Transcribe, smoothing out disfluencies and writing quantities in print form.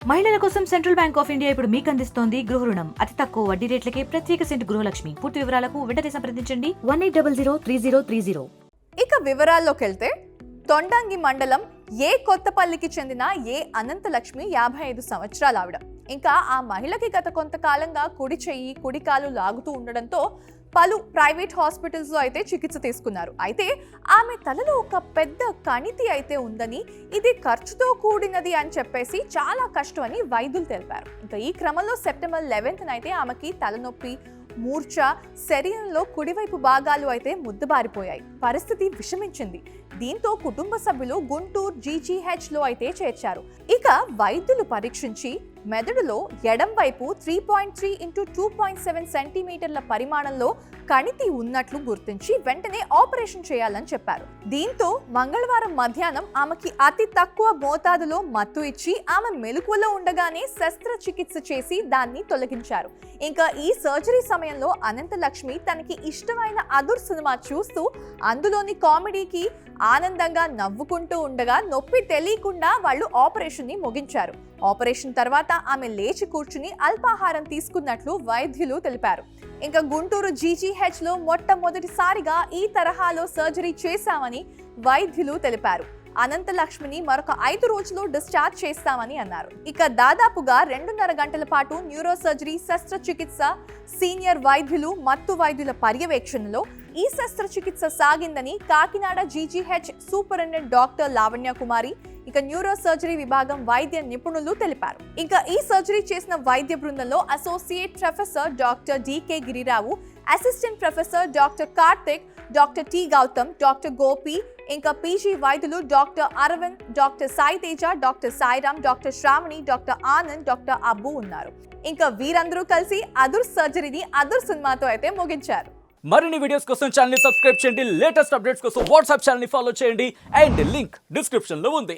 మహిళల కోసం central bank of India ఇప్పుడు మీకు అందిస్తోంది గృహ రుణం. అతి తక్కువ వడ్డీ రేట్లకే ప్రత్యేక సెంటు గృహలక్ష్మి. పూర్తి వివరాలకు వెంటనే సంప్రదించండి 18003030. ఇక వివరాల్లోకి వెళ్తే తొండంగి మండలం ఏ కొత్తపల్లికి చెందిన ఏ అనంతలక్ష్మి 55 సంవత్సరాల ఆవిడ. ఇంకా ఆ మహిళకి గత కొంతకాలంగా కుడి చెయ్యి కుడి కాలు లాగుతూ ఉండడంతో పలు ప్రైవేట్ హాస్పిటల్స్ లో అయితే చికిత్స తీసుకున్నారు. అయితే ఆమె తలలో ఒక పెద్ద కణితి అయితే ఉందని, ఇది ఖర్చుతో కూడినది అని చెప్పేసి చాలా కష్టం అని వైద్యులు తెలిపారు. ఇంకా ఈ క్రమంలో సెప్టెంబర్ 11న అయితే ఆమెకి తలనొప్పి, మూర్ఛ, శరీరంలో కుడివైపు భాగాలు అయితే ముద్దబారిపోయాయి. పరిస్థితి విషమించింది. దీంతో కుటుంబ సభ్యులు గుంటూరు GGH లో అయితే చేర్చారు. ఇక వైద్యులు పరీక్షించి మెదడులో ఎడం వైపు 3.3 x 2.7 సెంటీమీటర్ల పరిమాణంలో కణితి ఉన్నట్లు గుర్తించి వెంటనే ఆపరేషన్ చేయాలని చెప్పారు. దీంతో మంగళవారం మధ్యాహ్నం ఆమెకి అతి తక్కువ మోతాదులో మత్తు ఇచ్చి ఆమె మెలకువలో ఉండగానే శస్త్రచికిత్స చేసి దాన్ని తొలగించారు. ఇంకా ఈ సర్జరీ సమయంలో అనంతలక్ష్మి తనకి ఇష్టమైన అదుర్ సినిమా చూస్తూ అందులోని కామెడీకి ఆనందంగా నవ్వుకుంటూ ఉండగా నొప్పి తెలియకుండా వాళ్ళు ఆపరేషన్ ని ముగించారు. ఆపరేషన్ తర్వాత ఆమె లేచి కూర్చుని అల్పాహారం తీసుకున్నట్లు వైద్యులు తెలిపారు. ఇంకా గుంటూరు GGH లో మొట్టమొదటిసారిగా ఈ తరహాలో సర్జరీ చేశామని వైద్యులు తెలిపారు. అనంతలక్ష్మిని మరొక 5 రోజుల్లో డిశ్చార్జ్ చేస్తామని అన్నారు. ఇక దాదాపుగా 2.5 గంటల పాటు న్యూరో సర్జరీ శస్త్రచికిత్స సీనియర్ వైద్యులు, మత్తు వైద్యుల పర్యవేక్షణలో ఈ శస్త్రచికిత్స సాగిందని Kakinada GGH superintendent doctor Lavanya Kumari, ఇక న్యూరో సర్జరీ విభాగం వైద్య నిపుణులు తెలిపారు. ఇంకా ఈ సర్జరీ చేసిన వైద్య బృందంలో associate professor doctor DK Girirao, assistant professor doctor Karthik, doctor T Gautam, doctor Gopi, ఇంకా PG వైద్యులు doctor Aravind, doctor Sai Teja, doctor Sairam, doctor Shravani, doctor Anand, doctor Abbu ఉన్నారు. ఇంకా వీరందరూ కలిసి అదుర్ సర్జరీని అదుర్ సినిమాతో అయితే ముగించారు. మరిన్ని వీడియోస్ కోసం ఛానల్ ని సబ్స్క్రైబ్ చేయండి. లేటెస్ట్ అప్డేట్స్ కోసం వాట్సాప్ ఛానల్ ని ఫాలో చేయండి. అండ్ లింక్ డిస్క్రిప్షన్ లో ఉంది.